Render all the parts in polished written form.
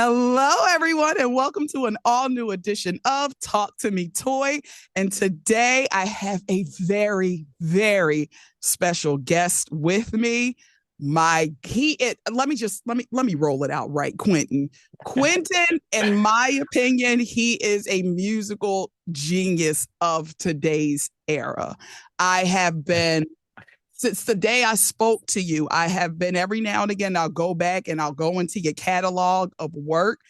Hello, everyone, and welcome to an all new edition of Talk to Me Toy. And today I have a very, very special guest with me. Let me roll it out right, Quinton. Quinton, in my opinion, he is a musical genius of today's era. I have been since the day I spoke to you, I have been every now and again, I'll go back and I'll go into your catalog of work.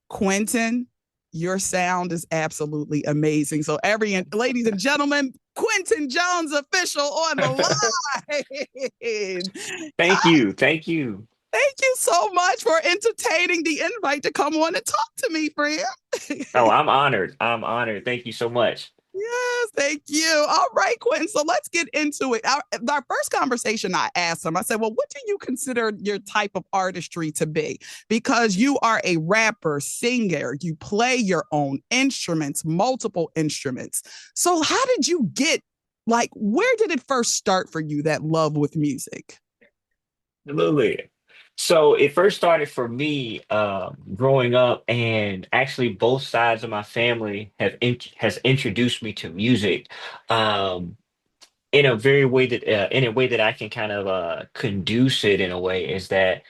Quinton, your sound is absolutely amazing. So, ladies and gentlemen, Quinton Jones official on the line. Thank you. Thank you. Thank you so much for entertaining the invite to come on and talk to me, friend. Oh, I'm honored. I'm honored. Thank you so much. Yes, thank you. All right, Quentin. So let's get into it. Our first conversation, I asked him, I said, well, what do you consider your type of artistry to be? Because you are a rapper, singer, you play your own instruments, multiple instruments. So, how did you get, where did it first start for you, that love with music? Absolutely. So it first started for me growing up, and actually both sides of my family has introduced me to music um, in a way that I can kind of conduce it in a way is that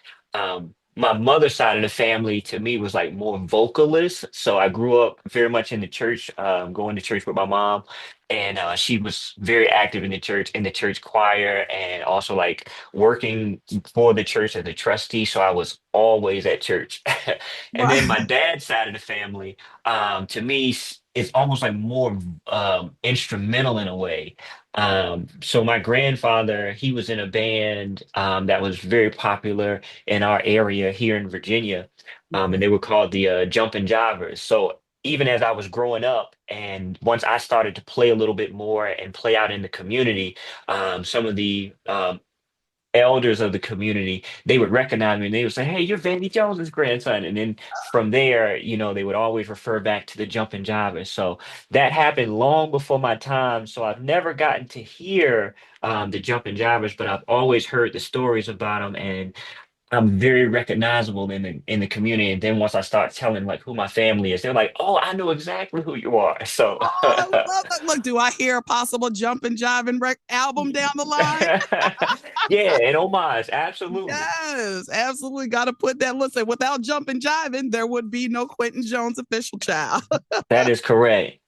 my mother's side of the family to me was like more vocalist. So I grew up very much in the church, going to church with my mom, and she was very active in the church choir, and also like working for the church as a trustee. So I was always at church. And then my Right. dad's side of the family, to me, is almost like more instrumental in a way. So my grandfather, he was in a band that was very popular in our area here in Virginia, and they were called the Jumpin' Jivers. So even as I was growing up, and once I started to play a little bit more and play out in the community, some of the elders of the community, they would recognize me and they would say, "Hey, you're Vandy Jones's grandson." And then from there, they would always refer back to the Jumpin' Jivers. So that happened long before my time. So I've never gotten to hear the Jumpin' Jivers, but I've always heard the stories about them, and I'm very recognizable in the community. And then once I start telling like who my family is, they're like, "Oh, I know exactly who you are." So Oh, I love that. Look, do I hear a possible jump and jive and album down the line? yeah, and homage, absolutely. Yes, absolutely. Got to put that. Listen, without jumping jiving, there would be no Quentin Jones official child. That is correct.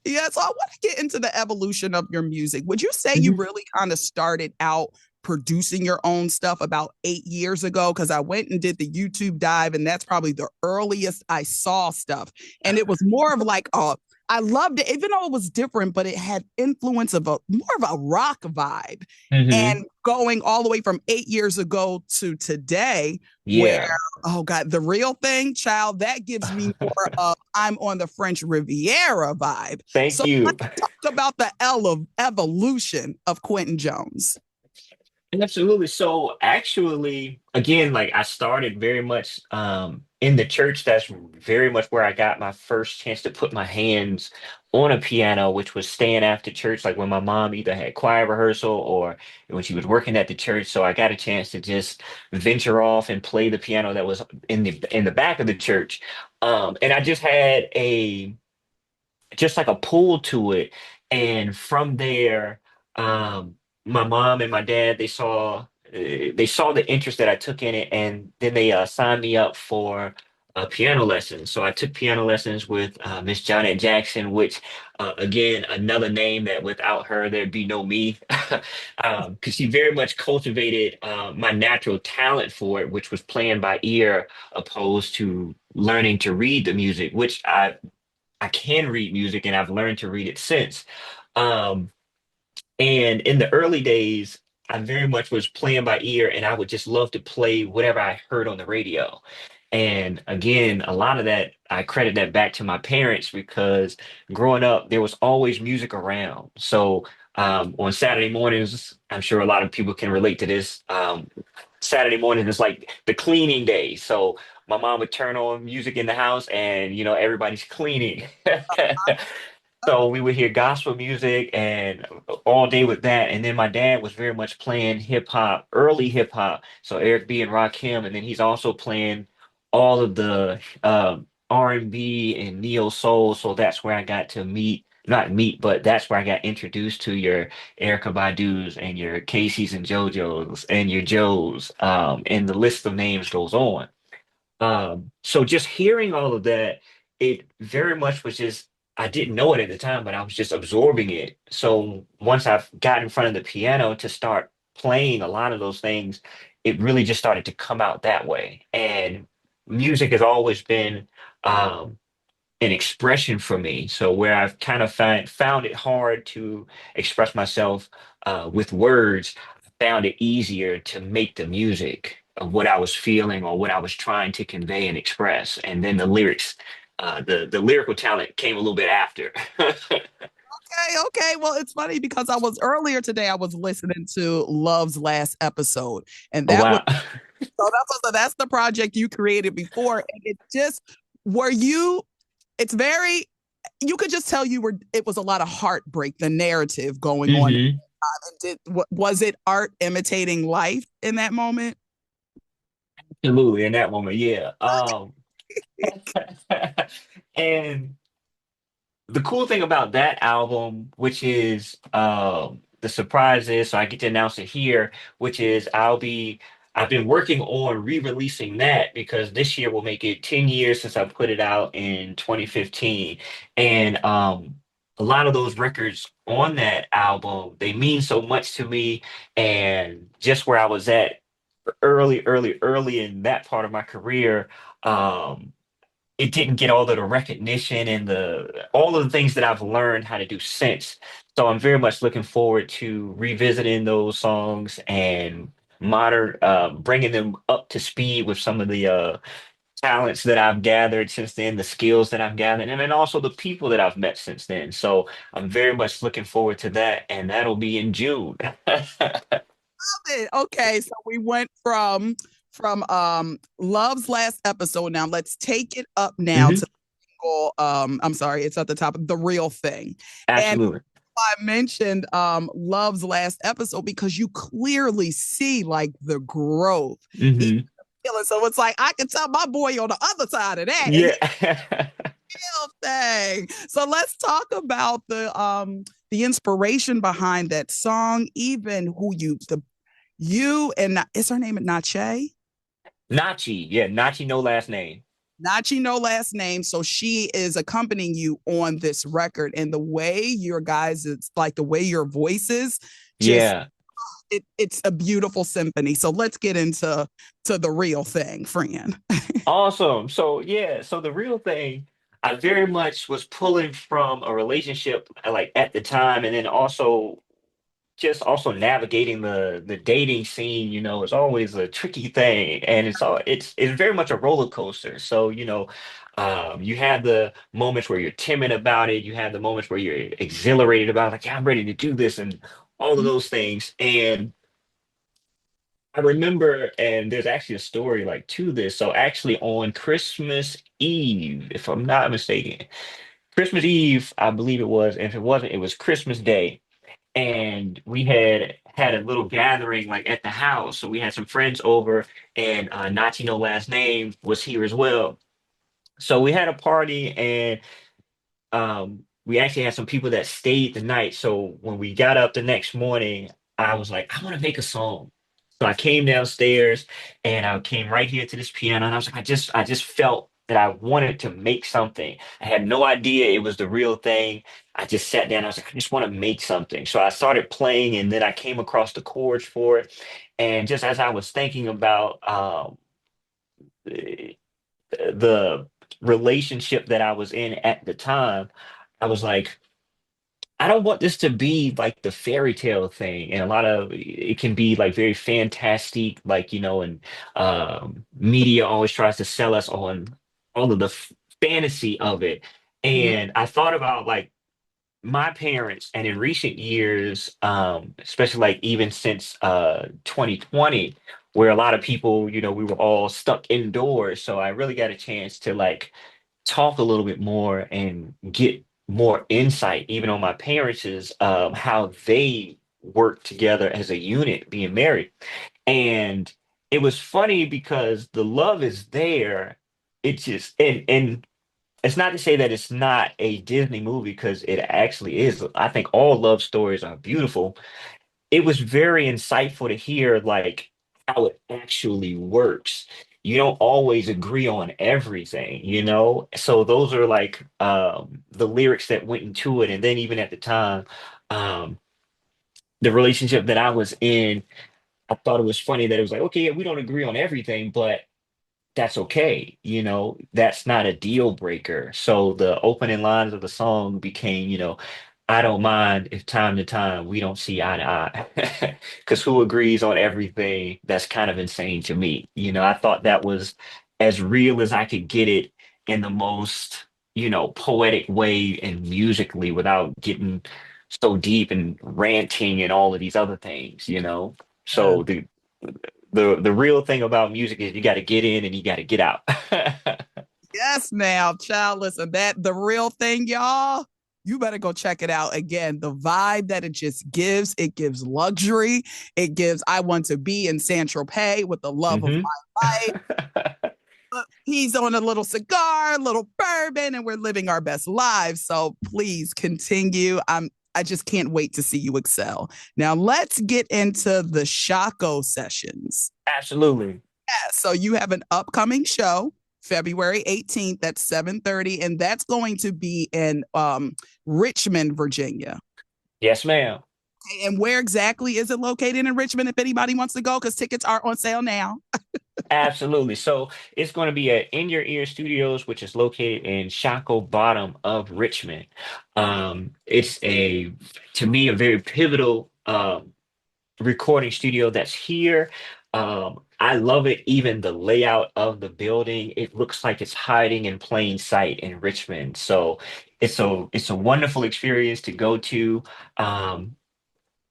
Yeah, so I want to get into the evolution of your music. Would you say you Mhm. really kind of started out producing your own stuff about 8 years ago? Because I went and did the YouTube dive, and that's probably the earliest I saw stuff. And it was more of like I loved it, even though it was different, but it had influence of a more of a rock vibe. Mhm. And going all the way from 8 years ago to today, where Yeah. oh God, the real thing, child, that gives me more of I'm on the French Riviera vibe. Thank So you. let's talk about the evolution of Quentin Jones. Absolutely. So actually, again, like I started very much in the church. That's very much where I got my first chance to put my hands on a piano, which was staying after church, like when my mom either had choir rehearsal or when she was working at the church. So I got a chance to just venture off and play the piano that was in the back of the church. And I just had a just like a pull to it. And from there, my mom and my dad, they saw the interest that I took in it, and then they signed me up for piano lessons. So I took piano lessons with Miss Janet Jackson, which again, another name that without her there'd be no me, because she very much cultivated my natural talent for it, which was playing by ear, opposed to learning to read the music, which I can read music and I've learned to read it since. Um, and in the early days, I very much was playing by ear and I would just love to play whatever I heard on the radio. And again, a lot of that, I credit that back to my parents because growing up, there was always music around. So on Saturday mornings, I'm sure a lot of people can relate to this. Saturday morning is like the cleaning day. So my mom would turn on music in the house and everybody's cleaning. So we would hear gospel music and all day with that. And then my dad was very much playing hip hop, early hip hop. So Eric B and Rakim, and then he's also playing all of the R&B and neo soul. So that's where I got to meet, not meet, but that's where I got introduced to your Erica Badu's and your Casey's and JoJo's and your Joe's, and the list of names goes on. So just hearing all of that, it very much was just, I didn't know it at the time, but I was just absorbing it. So once I've got in front of the piano to start playing a lot of those things, it really just started to come out that way. And music has always been um, an expression for me. So where I've kind of found it hard to express myself with words, I found it easier to make the music of what I was feeling or what I was trying to convey and express. And then the lyrics, the lyrical talent came a little bit after. Okay, okay. Well, it's funny because I was earlier today, I was listening to Love's last episode, and Oh that was wow. that's the project you created before. And it just were you, it's very, you could just tell you were, it was a lot of heartbreak, the narrative going on. Hmm. Was it art imitating life in that moment? Absolutely. In that moment, yeah. And the cool thing about that album, which is the surprise is, so I get to announce it here, which is I've been working on re-releasing that because this year will make it 10 years since I put it out in 2015. And a lot of those records on that album, they mean so much to me. And just where I was at early in that part of my career, um, it didn't get all of the recognition and the all of the things that I've learned how to do since. So I'm very much looking forward to revisiting those songs and bringing them up to speed with some of the talents that I've gathered since then, the skills that I've gathered, and then also the people that I've met since then. So I'm very much looking forward to that, and that'll be in June. Okay, so we went from Love's last episode. Now let's take it up now Hmm. to I'm sorry, it's at the top of The Real Thing. And Absolutely. I mentioned Love's last episode because you clearly see like the growth. He Hmm. so it's like I can tell my boy on the other side of that. And Yeah. real thing. So let's talk about the inspiration behind that song, even who you and is her name Nache? Nachi. Yeah, Nachi, no last name. Nachi, no last name. So she is accompanying you on this record, and the way your guys, it's like the way your voices just Yeah. it's a beautiful symphony. So let's get into the real thing, Fran. Awesome. So yeah, so the real thing, I very much was pulling from a relationship like at the time, and then also just also navigating the dating scene, is always a tricky thing, and it's very much a roller coaster. So, you have the moments where you're timid about it, you have the moments where you're exhilarated about like, yeah, I'm ready to do this and all of those things. And I remember, and there's actually a story like to this. So actually on Christmas Eve, if I'm not mistaken, Christmas Eve, I believe it was, and if it wasn't, it was Christmas Day. And we had a little gathering like at the house. So we had some friends over, and Nachi No Last Name was here as well. So we had a party, and we actually had some people that stayed the night. So when we got up the next morning, I was like, I want to make a song. So I came downstairs and I came right here to this piano, and I was like, I just felt that I wanted to make something. I had no idea it was the real thing. I just sat down. I was like, I just want to make something. So I started playing, and then I came across the chords for it. And just as I was thinking about the relationship that I was in at the time, I was like, I don't want this to be like the fairy tale thing. And a lot of it can be like very fantastic, like, and media always tries to sell us on all of the fantasy of it. And I thought about like my parents, and in recent years, especially like even since 2020, where a lot of people, we were all stuck indoors. So I really got a chance to like talk a little bit more and get more insight, even on my parents' how they work together as a unit, being married. And it was funny because the love is there, it's just and it's not to say that it's not a Disney movie because it actually is. I think all love stories are beautiful. It was very insightful to hear like how it actually works. You don't always agree on everything, you know? So those are like the lyrics that went into it. And then even at the time, um the relationship that I was in, I thought it was funny that it was like, okay, yeah, we don't agree on everything, but that's okay. You know, that's not a deal breaker. So the opening lines of the song became, I don't mind if time to time we don't see eye to eye. Because who agrees on everything? That's kind of insane to me. I thought that was as real as I could get it in the most, poetic way and musically without getting so deep and ranting and all of these other things. Yes, So the real thing about music is you got to get in and you got to get out. yes, now, child. Listen, that the real thing, y'all. You better go check it out again. The vibe that it gives luxury. It gives, I want to be in San Tropez with the love of hmm my life. He's on a little cigar, a little bourbon, and we're living our best lives. So please continue. I just can't wait to see you excel. Now let's get into the Shaco sessions. Absolutely. Yeah, so you have an upcoming show February 18th at 7:30, and that's going to be in Richmond, Virginia. Yes, ma'am. And where exactly is it located in Richmond if anybody wants to go? Because tickets are on sale now. Absolutely. So it's going to be at In Your Ear Studios, which is located in Shockoe Bottom of Richmond. It's to me, a very pivotal recording studio that's here. I love it. Even the layout of the building, it looks like it's hiding in plain sight in Richmond. So it's a wonderful experience to go to. Um,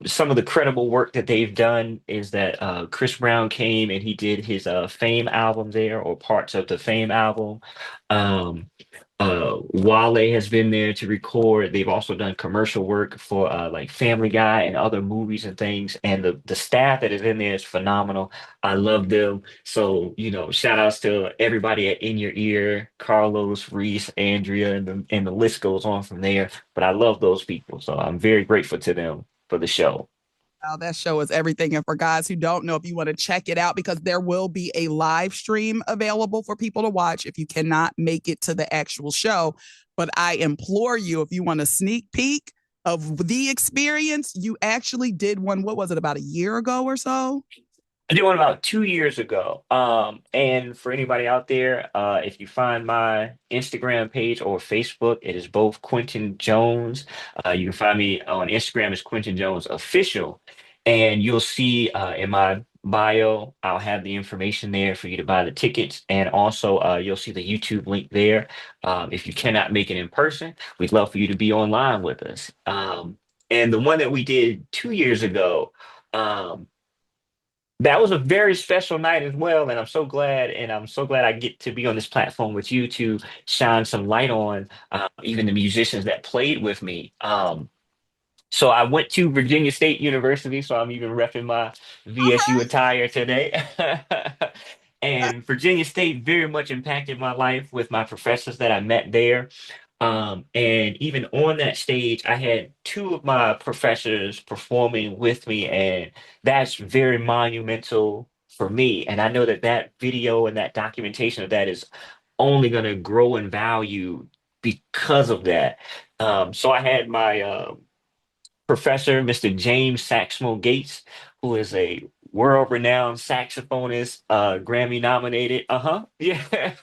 some of the credible work that they've done is that Chris Brown came and he did his Fame album there, or parts of the Fame album. Um, Wale has been there to record. They've also done commercial work for like Family Guy and other movies and things. And the staff that is in there is phenomenal. I love them. So, shout outs to everybody at In Your Ear, Carlos, Reese, Andrea, and the list goes on from there. But I love those people. So I'm very grateful to them for the show. That show is everything. And for guys who don't know, if you want to check it out, because there will be a live stream available for people to watch if you cannot make it to the actual show. But I implore you, if you want a sneak peek of the experience, you actually did one, what was it, about a year ago or so? I did one about 2 years ago. And for anybody out there, if you find my Instagram page or Facebook, it is both Quinton Jones. You can find me on Instagram as Quinton Jones Official, and you'll see in my bio, I'll have the information there for you to buy the tickets, and also you'll see the YouTube link there. If you cannot make it in person, we'd love for you to be online with us. And the one that we did 2 years ago. That was a very special night as well, and I'm so glad I get to be on this platform with you to shine some light on even the musicians that played with me. So I went to Virginia State University, so I'm even repping my VSU attire today. And Virginia State very much impacted my life with my professors that I met there. And even on that stage, I had two of my professors performing with me, and that's very monumental for me. And I know that that video and that documentation of that is only going to grow in value because of that. So I had my professor, Mr. James Saxmo Gates, who is a world-renowned saxophonist, Grammy nominated. Uh-huh. Yeah.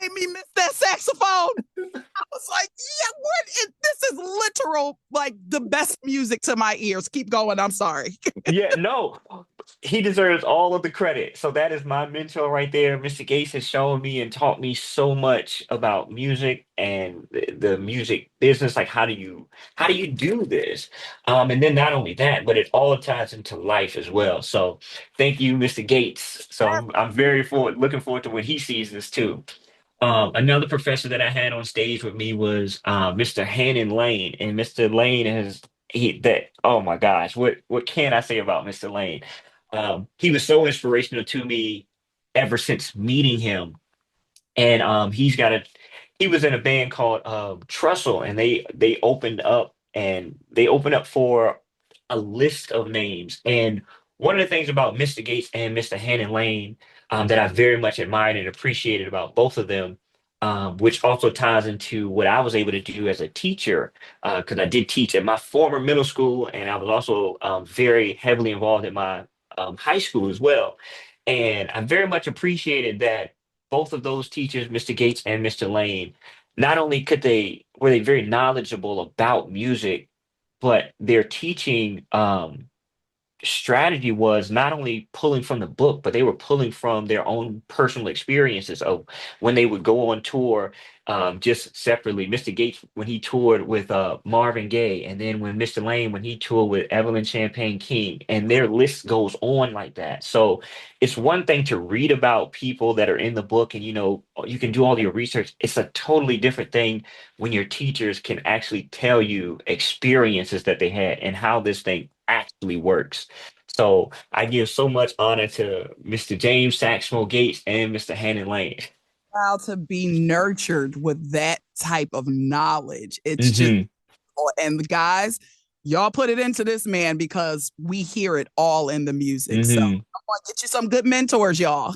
Made me miss that saxophone. I was like, yeah, what? This is literal, like the best music to my ears. Keep going. I'm sorry. Yeah, no, he deserves all of the credit. So that is my mentor right there. Mr. Gates has shown me and taught me so much about music and the music business. Like, how do you do this? And then not only that, but it all ties into life as well. So thank you, Mr. Gates. So I'm looking forward to when he sees this too. Another professor that I had on stage with me was Mr. Hannon Lane, and Mr. Lane has oh my gosh, what can I say about Mr. Lane? He was so inspirational to me ever since meeting him. and he was in a band called Trussell, and they opened up for a list of names. And one of the things about Mr. Gates and Mr. Hannon Lane, that I very much admired and appreciated about both of them, which also ties into what I was able to do as a teacher, because I did teach at my former middle school, and I was also very heavily involved in my high school as well. And I very much appreciated that both of those teachers, Mr. Gates and Mr. Lane, not only were they very knowledgeable about music, but their teaching strategy was not only pulling from the book, but they were pulling from their own personal experiences of when they would go on tour, just separately. Mr. Gates, when he toured with Marvin Gaye, and then when Mr. Lane, when he toured with Evelyn Champagne King, and their list goes on like that. So it's one thing to read about people that are in the book and you can do all your research. It's a totally different thing when your teachers can actually tell you experiences that they had and how this thing actually works. So I give so much honor to Mr. James Saxmo Gates and Mr. Hannon Lane. Proud to be nurtured with that type of knowledge. It's just, Hmm. and the guys, y'all put it into this man because we hear it all in the music. So Hmm. I want to get you some good mentors, y'all.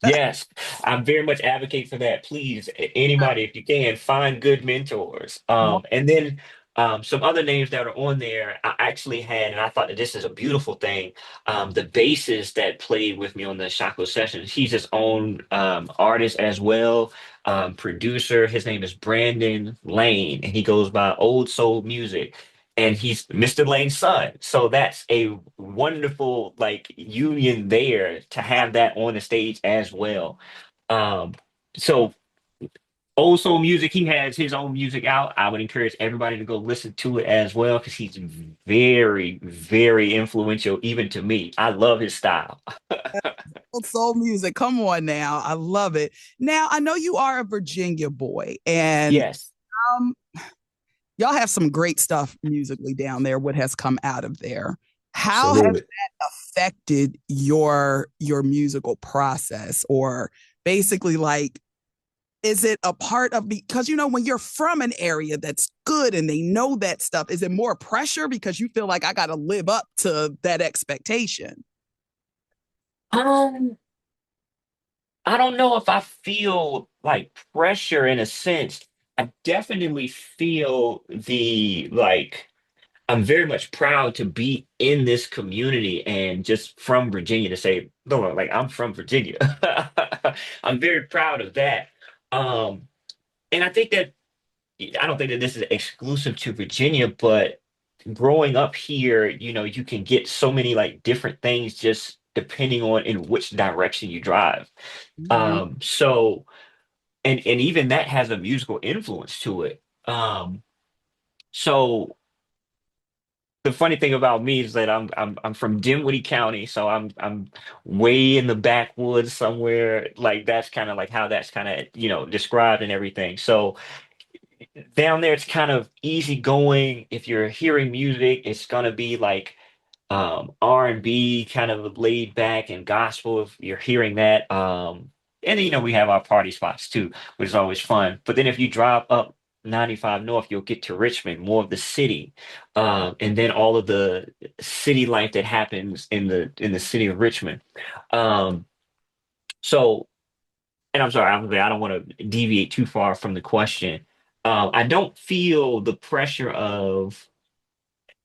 Yes, I'm very much advocate for that. Please, anybody, if you can, find good mentors. And then some other names that are on there, I actually had, and I thought that this is a beautiful thing. The bassist that played with me on the Shaco sessions, he's his own artist as well, producer. His name is Brandon Lane, and he goes by Old Soul Music. And he's Mr. Lane's son. So that's a wonderful like union there to have that on the stage as well. Um, so Old Soul Music, he has his own music out. I would encourage everybody to go listen to it as well because he's very, very influential even to me. I love his style. Soul music. Come on now. I love it. Now, I know you are a Virginia boy, and Yes, um, y'all have some great stuff musically down there. What has come out of there? How has absolutely. that affected your musical process, or basically like is it a part of because when you're from an area that's good and they know that stuff, is it more pressure because you feel like I got to live up to that expectation? Um, I don't know if I feel like pressure in a sense. I definitely feel the like I'm very much proud to be in this community and just from Virginia to say, no, like I'm from Virginia. I'm very proud of that. Um, and I don't think that this is exclusive to Virginia, but growing up here, you can get so many like different things just depending on in which direction you drive. Mm-hmm. So and even that has a musical influence to it. So the funny thing about me is that I'm from Dinwiddie County, so I'm way in the backwoods somewhere. Like that's kind of like how that's kind of described and everything. So down there, it's kind of easy going. If you're hearing music, it's gonna be like R&B, kind of laid back and gospel if you're hearing that. And then, we have our party spots too, which is always fun. But then if you drive up 95 North, you'll get to Richmond, more of the city. And then all of the city life that happens in the city of Richmond. Um, so, and I'm sorry, I don't want to deviate too far from the question. I don't feel the pressure of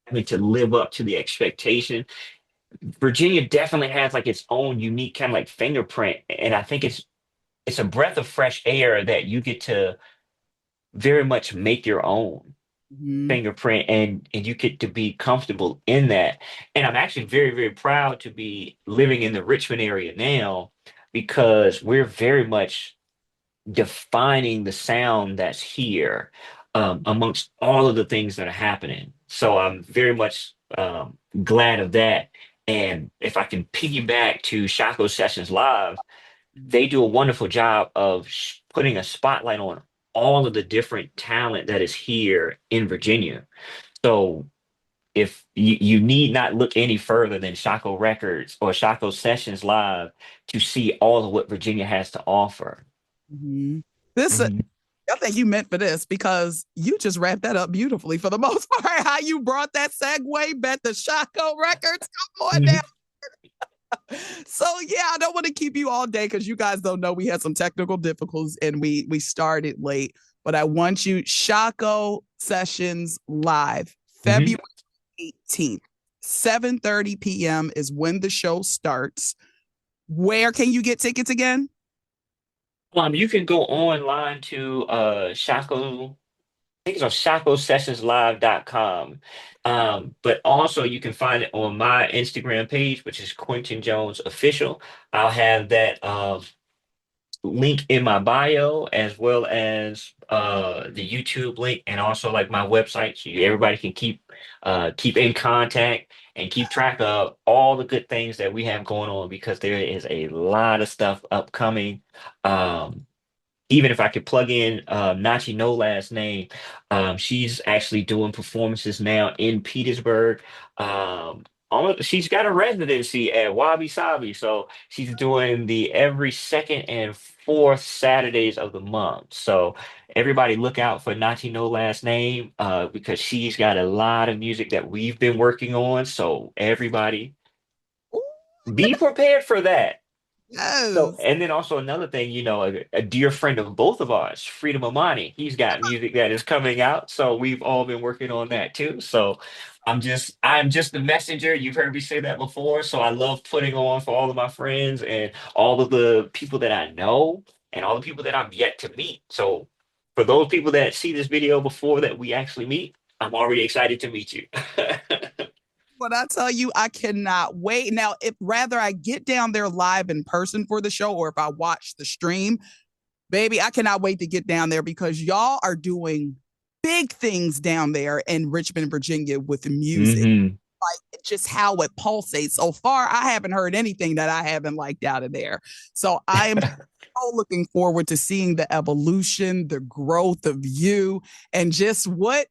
having to live up to the expectation. Virginia definitely has like its own unique kind of like fingerprint, and I think it's a breath of fresh air that you get to very much make your own Mm-hmm. fingerprint, and you get to be comfortable in that. And I'm actually very, very proud to be living in the Richmond area now because we're very much defining the sound that's here amongst all of the things that are happening. So I'm very much glad of that. And if I can piggyback to Shaco Sessions Live, they do a wonderful job of putting a spotlight on all of the different talent that is here in Virginia. So if you need not look any further than Shaco Records or Shaco Sessions Live to see all of what Virginia has to offer. Mhm. This, Mhm. I think you meant for this because you just wrapped that up beautifully for the most part. How you brought that segue back to Shaco Records. Come on now. Mhm. So yeah, I don't want to keep you all day because you guys don't know we had some technical difficulties and we started late. But I want you Shaco Sessions live Mhm. February 18th, 7:30 p.m. is when the show starts. Where can you get tickets again? You can go online to Shaco. I think it's on shacosessionslive.com. But also you can find it on my Instagram page, which is Quinton Jones Official. I'll have that link in my bio as well as the YouTube link and also like my website so everybody can keep in contact and keep track of all the good things that we have going on because there is a lot of stuff upcoming. Um, Even if I could plug in Nachi No Last Name, she's actually doing performances now in Petersburg. She's got a residency at Wabi Sabi, so she's doing the every second and fourth Saturdays of the month. So everybody look out for Nachi No Last Name because she's got a lot of music that we've been working on. So everybody Ooh, be prepared for that. So, yes. and then also another thing, a dear friend of both of ours, Freedom Amani, he's got music that is coming out. So we've all been working on that too. So I'm just the messenger. You've heard me say that before. So I love putting on for all of my friends and all of the people that I know and all the people that I'm yet to meet. So for those people that see this video before that we actually meet, I'm already excited to meet you. When I tell you, I cannot wait. Now, if rather I get down there live in person for the show or if I watch the stream, baby, I cannot wait to get down there because y'all are doing big things down there in Richmond, Virginia with music. Hmm. Like just how it pulsates. So far, I haven't heard anything that I haven't liked out of there. So I am so looking forward to seeing the evolution, the growth of you, and just what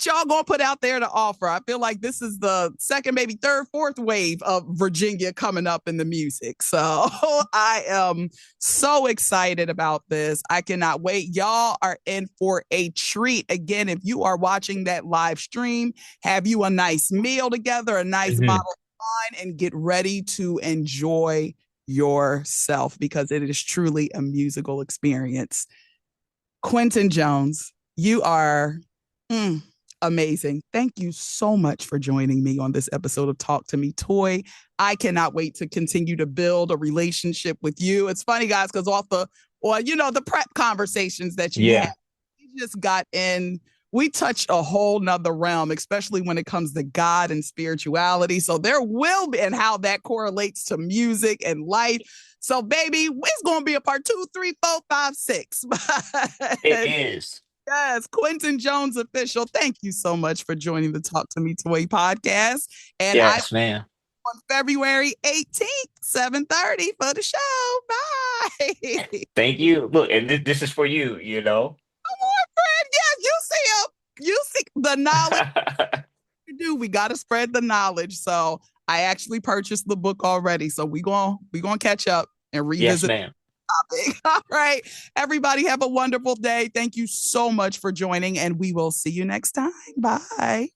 y'all gonna put out there to offer. I feel like this is the second, maybe third, fourth wave of Virginia coming up in the music. So I am so excited about this. I cannot wait. Y'all are in for a treat. Again, if you are watching that live stream, have you a nice meal together, a nice bottle Hmm. of wine, and get ready to enjoy yourself because it is truly a musical experience. Quinton Jones, you are mm, amazing. Thank you so much for joining me on this episode of Talk to Me Toy. I cannot wait to continue to build a relationship with you. It's funny, guys, because the prep conversations that you had, Yeah. we just got in. We touched a whole nother realm, especially when it comes to God and spirituality. So there will be, and how that correlates to music and life. So, baby, it's going to be a part 2, 3, 4, 5, 6. It is. Yes, Quinton Jones official. Thank you so much for joining the Talk to Me Toy podcast. And I Yes, ma'am. on February 18th, 7:30 for the show. Bye. Come Thank you. Look, and this is for you. on, friend. Yes, you see him. You see the knowledge we do. We gotta spread the knowledge. So I actually purchased the book already. So we gonna catch up and Yes, revisit ma'am. the topic. All right. Everybody have a wonderful day. Thank you so much for joining, and we will see you next time. Bye.